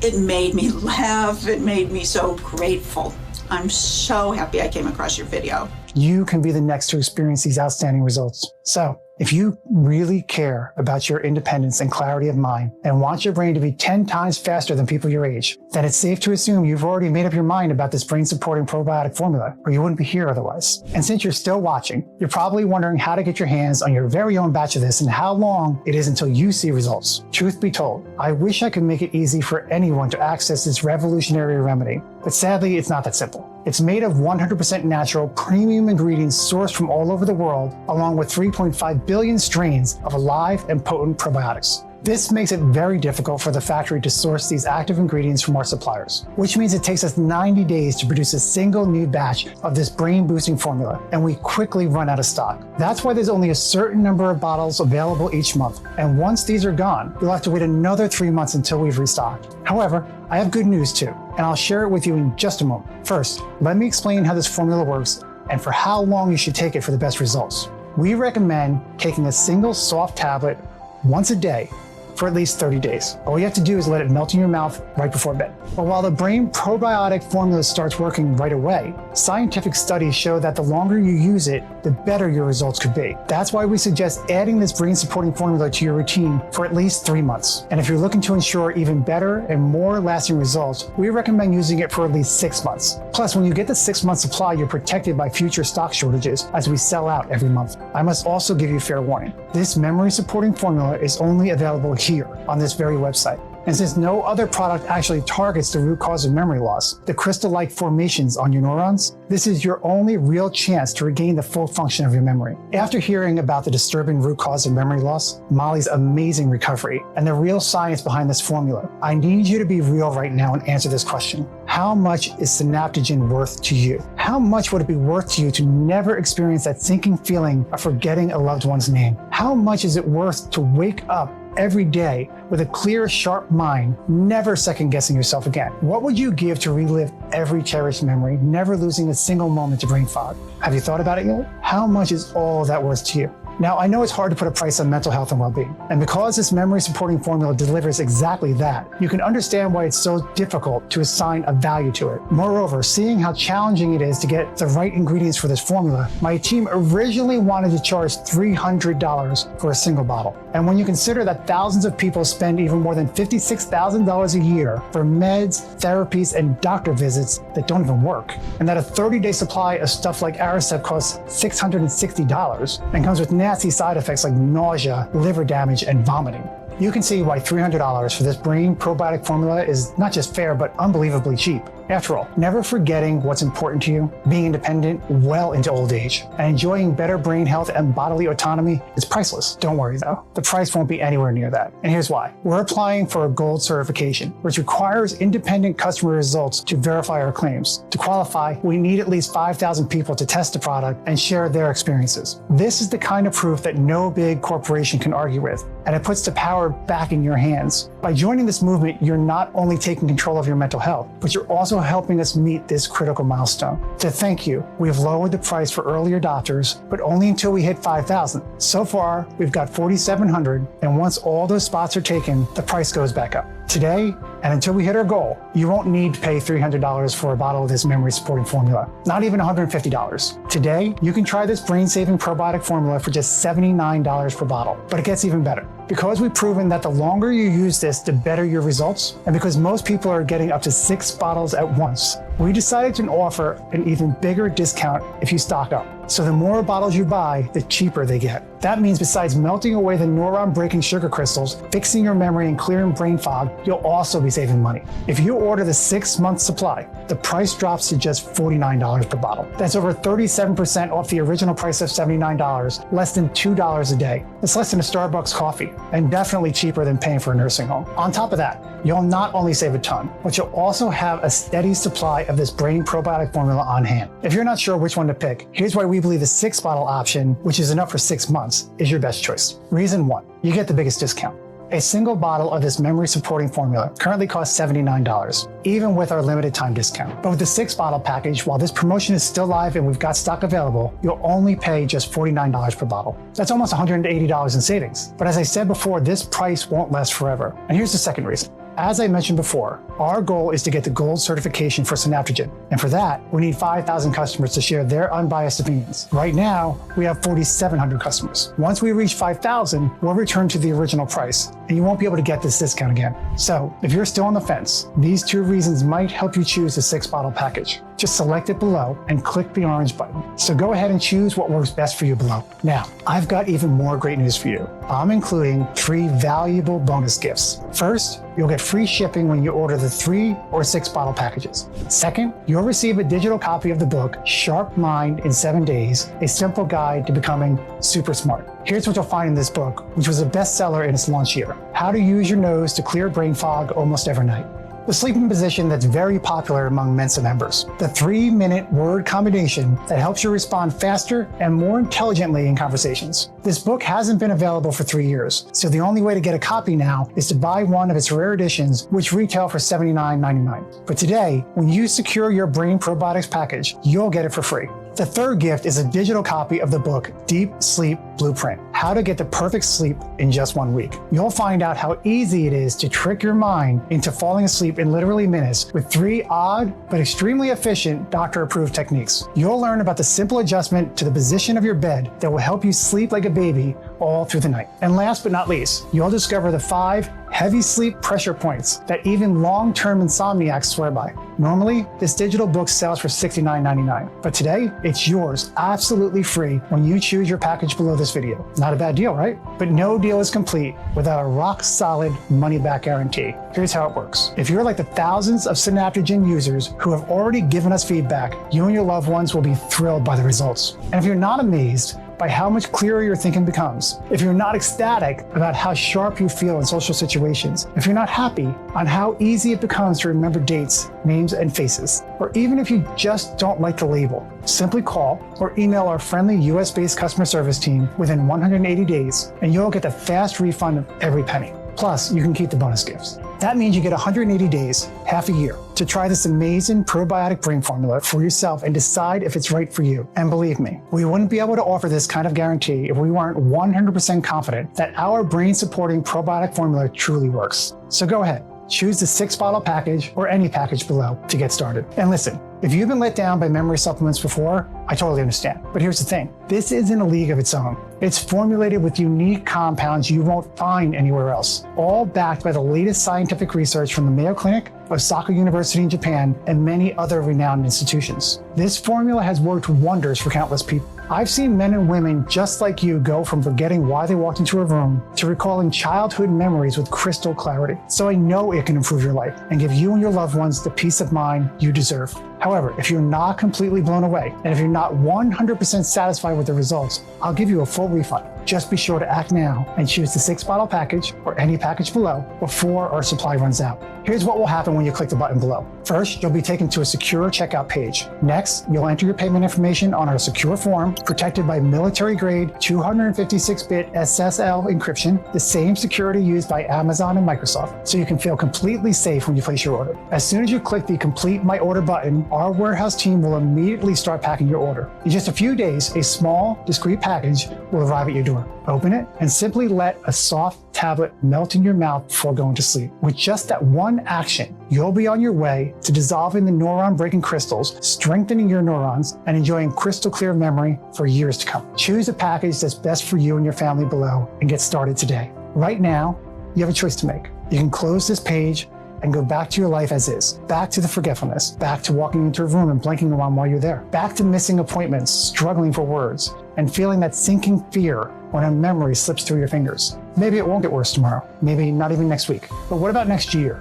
Speaker 8: It made me laugh. It made me so grateful. I'm so happy I came across your video.
Speaker 1: You can be the next to experience these outstanding results. So, if you really care about your independence and clarity of mind and want your brain to be 10 times faster than people your age, then it's safe to assume you've already made up your mind about this brain-supporting probiotic formula, or you wouldn't be here otherwise. And since you're still watching, you're probably wondering how to get your hands on your very own batch of this and how long it is until you see results. Truth be told, I wish I could make it easy for anyone to access this revolutionary remedy, but sadly, it's not that simple. It's made of 100% natural, premium ingredients sourced from all over the world, along with 3.5 billion strains of alive and potent probiotics. This makes it very difficult for the factory to source these active ingredients from our suppliers, which means it takes us 90 days to produce a single new batch of this brain-boosting formula, and we quickly run out of stock. That's why there's only a certain number of bottles available each month, and once these are gone, you'll have to wait another 3 months until we've restocked. However, I have good news too, and I'll share it with you in just a moment. First, let me explain how this formula works and for how long you should take it for the best results. We recommend taking a single soft tablet once a day for at least 30 days. All you have to do is let it melt in your mouth right before bed. But while the brain probiotic formula starts working right away, scientific studies show that the longer you use it, the better your results could be. That's why we suggest adding this brain supporting formula to your routine for at least 3 months. And if you're looking to ensure even better and more lasting results, we recommend using it for at least 6 months. Plus, when you get the 6-month supply, you're protected by future stock shortages as we sell out every month. I must also give you fair warning. This memory supporting formula is only available here on this very website. And since no other product actually targets the root cause of memory loss, the crystal-like formations on your neurons, this is your only real chance to regain the full function of your memory. After hearing about the disturbing root cause of memory loss, Molly's amazing recovery, and the real science behind this formula, I need you to be real right now and answer this question. How much is Synaptigen worth to you? How much would it be worth to you to never experience that sinking feeling of forgetting a loved one's name? How much is it worth to wake up every day with a clear, sharp mind, never second-guessing yourself again? What would you give to relive every cherished memory, never losing a single moment to brain fog? Have you thought about it yet? How much is all that worth to you? Now, I know it's hard to put a price on mental health and well-being, and because this memory supporting formula delivers exactly that, you can understand why it's so difficult to assign a value to it. Moreover, seeing how challenging it is to get the right ingredients for this formula, my team originally wanted to charge $300 for a single bottle. And when you consider that thousands of people spend even more than $56,000 a year for meds, therapies, and doctor visits that don't even work, and that a 30-day supply of stuff like Aricept costs $660 and comes with nasty side effects like nausea, liver damage, and vomiting, you can see why $300 for this brain probiotic formula is not just fair, but unbelievably cheap. After all, never forgetting what's important to you, being independent well into old age, and enjoying better brain health and bodily autonomy is priceless. Don't worry though, the price won't be anywhere near that. And here's why. We're applying for a gold certification, which requires independent customer results to verify our claims. To qualify, we need at least 5,000 people to test the product and share their experiences. This is the kind of proof that no big corporation can argue with, and it puts the power back in your hands. By joining this movement, you're not only taking control of your mental health, but you're also helping us meet this critical milestone. To thank you, we've lowered the price for early adopters, but only until we hit 5,000. So far, we've got 4,700, and once all those spots are taken, the price goes back up. Today, and until we hit our goal, you won't need to pay $300 for a bottle of this memory supporting formula, not even $150. Today, you can try this brain-saving probiotic formula for just $79 per bottle. But it gets even better. Because we've proven that the longer you use this, the better your results, and because most people are getting up to 6 bottles at once, we decided to offer an even bigger discount if you stock up. So the more bottles you buy, the cheaper they get. That means besides melting away the neuron-breaking sugar crystals, fixing your memory and clearing brain fog, you'll also be saving money. If you order the 6-month supply, the price drops to just $49 per bottle. That's over 37% off the original price of $79, less than $2 a day. It's less than a Starbucks coffee, and definitely cheaper than paying for a nursing home. On top of that, you'll not only save a ton, but you'll also have a steady supply of this brain probiotic formula on hand. If you're not sure which one to pick, here's why we believe the 6-bottle option, which is enough for 6 months, is your best choice. Reason 1, you get the biggest discount. A single bottle of this memory supporting formula currently costs $79, even with our limited time discount. But with the 6-bottle package, while this promotion is still live and we've got stock available, you'll only pay just $49 per bottle. That's almost $180 in savings. But as I said before, this price won't last forever. And here's the second reason. As I mentioned before, our goal is to get the gold certification for Synaptigen. And for that, we need 5,000 customers to share their unbiased opinions. Right now, we have 4,700 customers. Once we reach 5,000, we'll return to the original price, and you won't be able to get this discount again. So if you're still on the fence, these 2 reasons might help you choose the 6-bottle package. Just select it below and click the orange button. So go ahead and choose what works best for you below. Now, I've got even more great news for you. I'm including 3 valuable bonus gifts. First, you'll get free shipping when you order the 3 or 6-bottle packages. Second, you'll receive a digital copy of the book, Sharp Mind in 7 Days, a simple guide to becoming super smart. Here's what you'll find in this book, which was a bestseller in its launch year. How to use your nose to clear brain fog almost every night. The sleeping position that's very popular among Mensa members. The 3-minute word combination that helps you respond faster and more intelligently in conversations. This book hasn't been available for 3 years, so the only way to get a copy now is to buy one of its rare editions, which retail for $79.99. But today, when you secure your Brain Probiotics package, you'll get it for free. The third gift is a digital copy of the book, Deep Sleep Blueprint, How to Get the Perfect Sleep in Just 1 Week. You'll find out how easy it is to trick your mind into falling asleep in literally minutes with 3 odd but extremely efficient doctor-approved techniques. You'll learn about the simple adjustment to the position of your bed that will help you sleep like a baby all through the night. And last but not least, you'll discover the 5 heavy sleep pressure points that even long-term insomniacs swear by. Normally, this digital book sells for $69.99, but today, it's yours absolutely free when you choose your package below this video. Not a bad deal, right? But no deal is complete without a rock-solid money-back guarantee. Here's how it works. If you're like the thousands of Synaptigen users who have already given us feedback, you and your loved ones will be thrilled by the results. And if you're not amazed by how much clearer your thinking becomes, if you're not ecstatic about how sharp you feel in social situations, if you're not happy on how easy it becomes to remember dates, names, and faces, or even if you just don't like the label, simply call or email our friendly US-based customer service team within 180 days, and you'll get the fast refund of every penny. Plus, you can keep the bonus gifts. That means you get 180 days, half a year, to try this amazing probiotic brain formula for yourself and decide if it's right for you. And believe me, we wouldn't be able to offer this kind of guarantee if we weren't 100% confident that our brain-supporting probiotic formula truly works. So go ahead, choose the 6-bottle package or any package below to get started. And listen, if you've been let down by memory supplements before, I totally understand. But here's the thing, this isn't a league of its own. It's formulated with unique compounds you won't find anywhere else, all backed by the latest scientific research from the Mayo Clinic, Osaka University in Japan, and many other renowned institutions. This formula has worked wonders for countless people. I've seen men and women just like you go from forgetting why they walked into a room to recalling childhood memories with crystal clarity. So I know it can improve your life and give you and your loved ones the peace of mind you deserve. However, if you're not completely blown away, and if you're not 100% satisfied with the results, I'll give you a full refund. Just be sure to act now and choose the 6-bottle package or any package below before our supply runs out. Here's what will happen when you click the button below. First, you'll be taken to a secure checkout page. Next, you'll enter your payment information on our secure form, protected by military-grade 256-bit SSL encryption, the same security used by Amazon and Microsoft, so you can feel completely safe when you place your order. As soon as you click the Complete My Order button, our warehouse team will immediately start packing your order. In just a few days, a small, discreet package will arrive at your door. Open it and simply let a soft tablet melt in your mouth before going to sleep. With just that one action, you'll be on your way to dissolving the neuron-breaking crystals, strengthening your neurons, and enjoying crystal clear memory for years to come. Choose a package that's best for you and your family below and get started today. Right now, you have a choice to make. You can close this page and go back to your life as is, back to the forgetfulness, back to walking into a room and blinking around while you're there, back to missing appointments, struggling for words, and feeling that sinking fear when a memory slips through your fingers. Maybe it won't get worse tomorrow, maybe not even next week. But what about next year?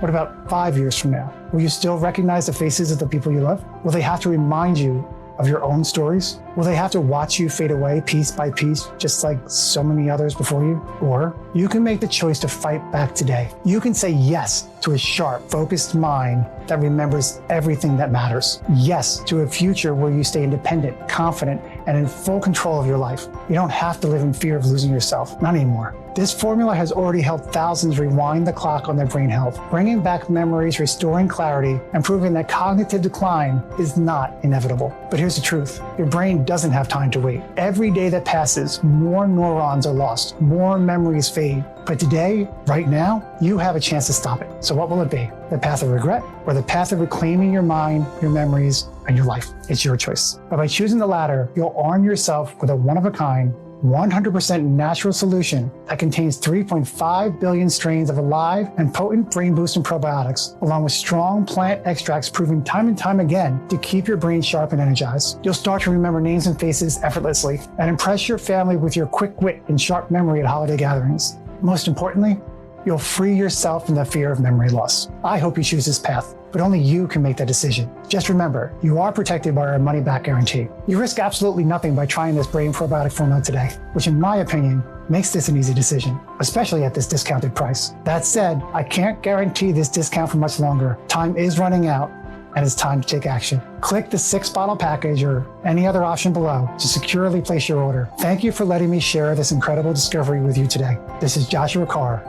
Speaker 1: What about 5 years from now? Will you still recognize the faces of the people you love? Will they have to remind you of your own stories? Will they have to watch you fade away piece by piece, just like so many others before you? Or you can make the choice to fight back today. You can say yes to a sharp, focused mind that remembers everything that matters. Yes to a future where you stay independent, confident, and in full control of your life. You don't have to live in fear of losing yourself, not anymore. This formula has already helped thousands rewind the clock on their brain health, bringing back memories, restoring clarity, and proving that cognitive decline is not inevitable. But here's the truth. Your brain doesn't have time to wait. Every day that passes, more neurons are lost, more memories fade. But today, right now, you have a chance to stop it. So what will it be? The path of regret or the path of reclaiming your mind, your memories, and your life? It's your choice. But by choosing the latter, you'll arm yourself with a one-of-a-kind, 100% natural solution that contains 3.5 billion strains of alive and potent brain-boosting probiotics, along with strong plant extracts proven time and time again to keep your brain sharp and energized. You'll start to remember names and faces effortlessly and impress your family with your quick wit and sharp memory at holiday gatherings. Most importantly, you'll free yourself from the fear of memory loss. I hope you choose this path, but only you can make that decision. Just remember, you are protected by our money-back guarantee. You risk absolutely nothing by trying this brain probiotic formula today, which in my opinion, makes this an easy decision, especially at this discounted price. That said, I can't guarantee this discount for much longer. Time is running out, and it's time to take action. Click the 6-bottle package or any other option below to securely place your order. Thank you for letting me share this incredible discovery with you today. This is Joshua Carr,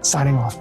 Speaker 1: signing off.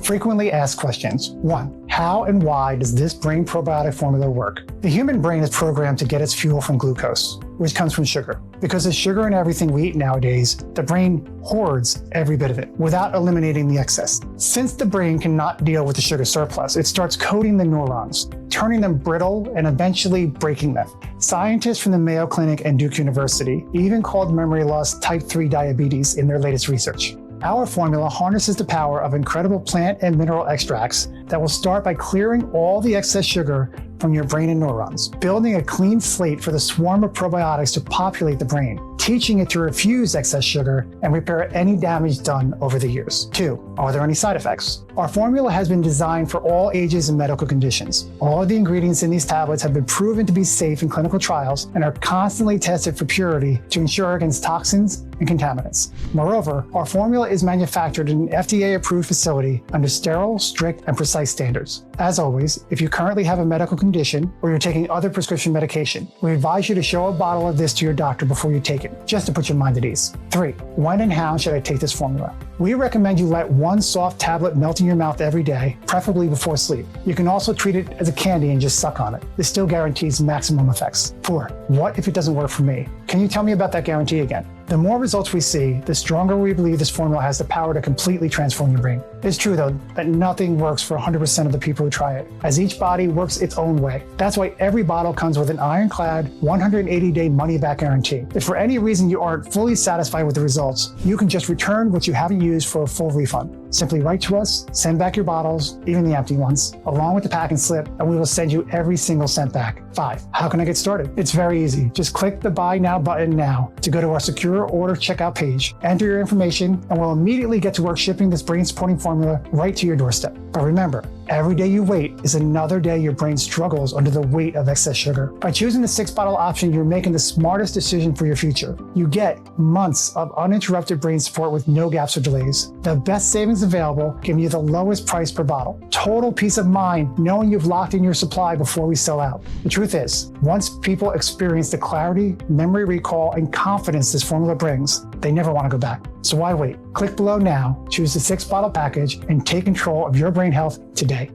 Speaker 1: Frequently asked questions. 1. How and why does this brain probiotic formula work? The human brain is programmed to get its fuel from glucose, which comes from sugar. Because there's sugar in everything we eat nowadays, the brain hoards every bit of it without eliminating the excess. Since the brain cannot deal with the sugar surplus, it starts coating the neurons, turning them brittle and eventually breaking them. Scientists from the Mayo Clinic and Duke University even called memory loss type 3 diabetes in their latest research. Our formula harnesses the power of incredible plant and mineral extracts that will start by clearing all the excess sugar from your brain and neurons, building a clean slate for the swarm of probiotics to populate the brain, teaching it to refuse excess sugar and repair any damage done over the years. 2. Are there any side effects? Our formula has been designed for all ages and medical conditions. All of the ingredients in these tablets have been proven to be safe in clinical trials and are constantly tested for purity to ensure against toxins and contaminants. Moreover, our formula is manufactured in an FDA-approved facility under sterile, strict, and precise precise standards. As always, if you currently have a medical condition or you're taking other prescription medication, we advise you to show a bottle of this to your doctor before you take it, just to put your mind at ease. 3. When and how should I take this formula? We recommend you let one soft tablet melt in your mouth every day, preferably before sleep. You can also treat it as a candy and just suck on it. This still guarantees maximum effects. 4. What if it doesn't work for me? Can you tell me about that guarantee again? The more results we see, the stronger we believe this formula has the power to completely transform your brain. It's true, though, that nothing works for 100% of the people who try it, as each body works its own way. That's why every bottle comes with an ironclad 180-day money-back guarantee. If for any reason you aren't fully satisfied with the results, you can just return what you haven't used for a full refund. Simply write to us, send back your bottles, even the empty ones, along with the packing slip, and we will send you every single cent back. 5. How can I get started? It's very easy. Just click the Buy Now button now to go to our secure order checkout page, enter your information, and we'll immediately get to work shipping this brain-supporting formula right to your doorstep. But remember, every day you wait is another day your brain struggles under the weight of excess sugar. By choosing the 6-bottle option, you're making the smartest decision for your future. You get months of uninterrupted brain support with no gaps or delays. The best savings available, giving you the lowest price per bottle. Total peace of mind knowing you've locked in your supply before we sell out. The truth is, once people experience the clarity, memory recall, and confidence this formula brings, they never want to go back. So why wait? Click below now, choose the 6-bottle package, and take control of your brain health today.